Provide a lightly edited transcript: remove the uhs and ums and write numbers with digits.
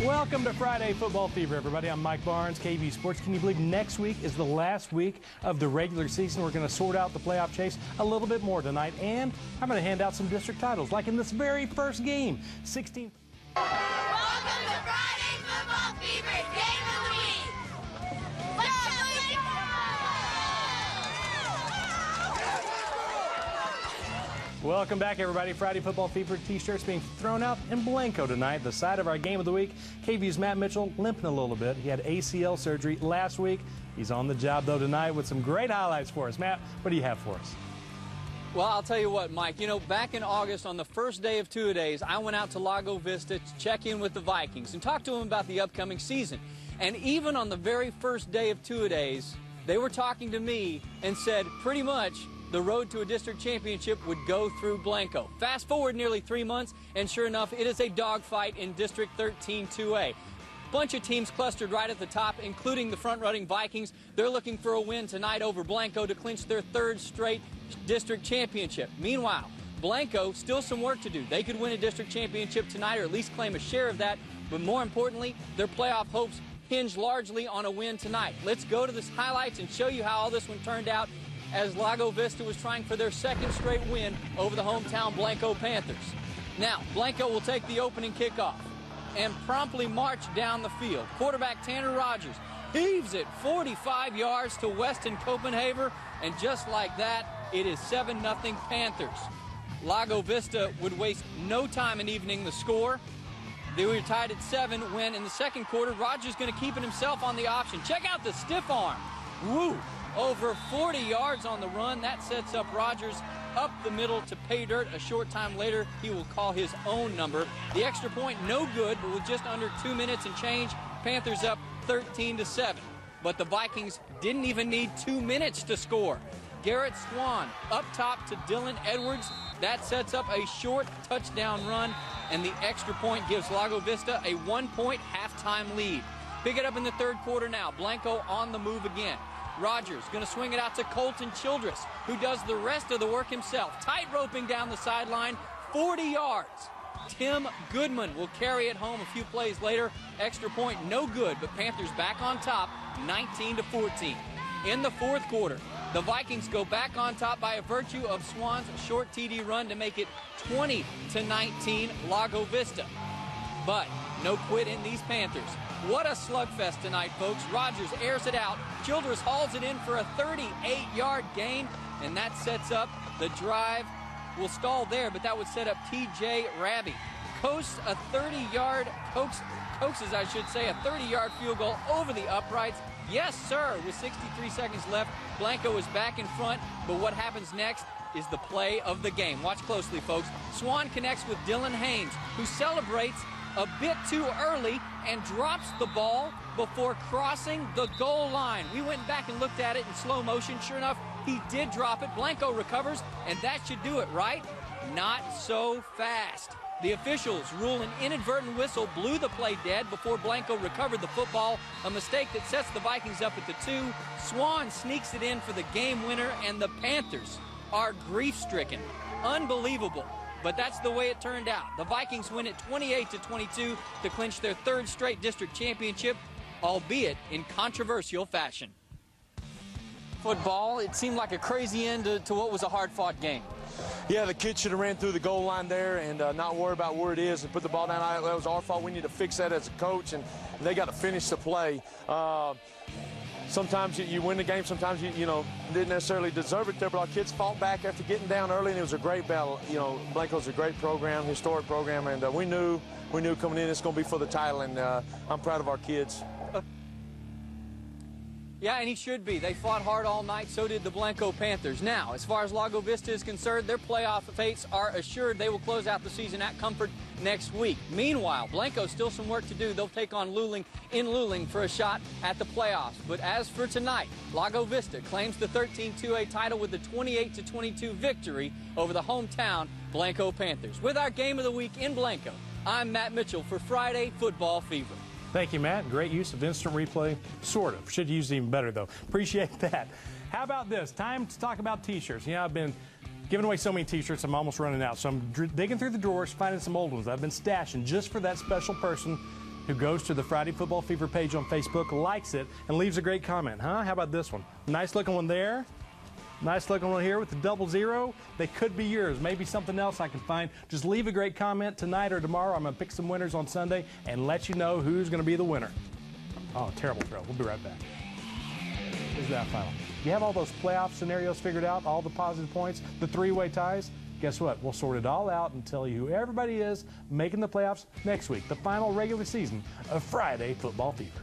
Welcome to Friday Football Fever, everybody. I'm Mike Barnes, KV Sports. Can you believe next week is the last week of the regular season? We're going to sort out the playoff chase a little bit more tonight, and I'm going to hand out some district titles, like in this very first game. 16. Welcome to Friday Football Fever, Game of the Week. Welcome back, everybody. Friday Football Fever t-shirts being thrown out in Blanco tonight. The side of our Game of the Week. KV's Matt Mitchell limping a little bit. He had ACL surgery last week. He's on the job, though, tonight with some great highlights for us. Matt, what do you have for us? Well, I'll tell you what, Mike. You know, back in August, on the first day of two-a-days, I went out to Lago Vista to check in with the Vikings and talk to them about the upcoming season. And even on the very first day of two-a-days, they were talking to me and said pretty much the road to a district championship would go through Blanco. Fast forward nearly 3 months, and sure enough, it is a dogfight in District 13 2A. Bunch of teams clustered right at the top, including the front-running Vikings. They're looking for a win tonight over Blanco to clinch their third straight district championship. Meanwhile, Blanco, still some work to do. They could win a district championship tonight, or at least claim a share of that. But more importantly, their playoff hopes hinge largely on a win tonight. Let's go to the highlights and show you how all this one turned out as Lago Vista was trying for their second straight win over the hometown Blanco Panthers. Now, Blanco will take the opening kickoff and promptly march down the field. Quarterback Tanner Rogers heaves it 45 yards to Weston Copenhaver, and just like that, it is 7-0 Panthers. Lago Vista would waste no time in evening the score. They were tied at 7 when, in the second quarter, Rogers going to keep it himself on the option. Check out the stiff arm. Woo! Over 40 yards on the run. That sets up Rogers up the middle to pay dirt. A short time later, he will call his own number. The extra point, no good, but with just under 2 minutes and change, Panthers up 13-7. But the Vikings didn't even need 2 minutes to score. Garrett Swan up top to Dylan Edwards. That sets up a short touchdown run, and the extra point gives Lago Vista a 1-point halftime lead. Pick it up in the third quarter now. Blanco on the move again. Rogers going to swing it out to Colton Childress, who does the rest of the work himself. Tight roping down the sideline, 40 yards. Tim Goodman will carry it home a few plays later. Extra point, no good, but Panthers back on top, 19-14. In the fourth quarter, the Vikings go back on top by a virtue of Swan's short TD run to make it 20-19 Lago Vista. But no quit in these Panthers. What a slugfest tonight, folks. Rogers airs it out. Childress hauls it in for a 38-yard gain, and that sets up the drive. Will stall there, but that would set up T.J. Rabbie. Coaxes, a 30-yard field goal over the uprights. Yes, sir, with 63 seconds left, Blanco is back in front, but what happens next is the play of the game. Watch closely, folks. Swan connects with Dylan Haynes, who celebrates a bit too early and drops the ball before crossing the goal line. We went back and looked at it in slow motion. Sure enough, he did drop it. Blanco recovers, and that should do it, right? Not so fast. The officials rule an inadvertent whistle blew the play dead before Blanco recovered the football, a mistake that sets the Vikings up at the 2. Swan sneaks it in for the game winner, and the Panthers are grief-stricken. Unbelievable. But that's the way it turned out. The Vikings win it 28-22 to clinch their third straight district championship, albeit in controversial fashion. Football, it seemed like a crazy end to what was a hard-fought game. Yeah, the kids should have ran through the goal line there and not worry about where it is and put the ball down. That was our fault. We need to fix that as a coach, and they got to finish the play. Sometimes you win the game, sometimes you didn't necessarily deserve it there, but our kids fought back after getting down early, and it was a great battle. Blanco's a great program, historic program, and we knew coming in it's going to be for the title, and I'm proud of our kids. Yeah, and he should be. They fought hard all night, so did the Blanco Panthers. Now, as far as Lago Vista is concerned, their playoff fates are assured. They will close out the season at Comfort next week. Meanwhile, Blanco's still some work to do. They'll take on Luling in Luling for a shot at the playoffs. But as for tonight, Lago Vista claims the 13-2A title with the 28-22 victory over the hometown Blanco Panthers. With our Game of the Week in Blanco, I'm Matt Mitchell for Friday Football Fever. Thank you, Matt. Great use of instant replay. Sort of. Should use it even better, though. Appreciate that. How about this? Time to talk about T-shirts. I've been giving away so many T-shirts, I'm almost running out. So I'm digging through the drawers, finding some old ones I've been stashing just for that special person who goes to the Friday Football Fever page on Facebook, likes it, and leaves a great comment, huh? How about this one? Nice looking one there. Nice looking one here with the 00. They could be yours. Maybe something else I can find. Just leave a great comment tonight or tomorrow. I'm going to pick some winners on Sunday and let you know who's going to be the winner. Oh, terrible throw. We'll be right back. Here's that final. You have all those playoff scenarios figured out, all the positive points, the three-way ties? Guess what? We'll sort it all out and tell you who everybody is making the playoffs next week, the final regular season of Friday Football Fever.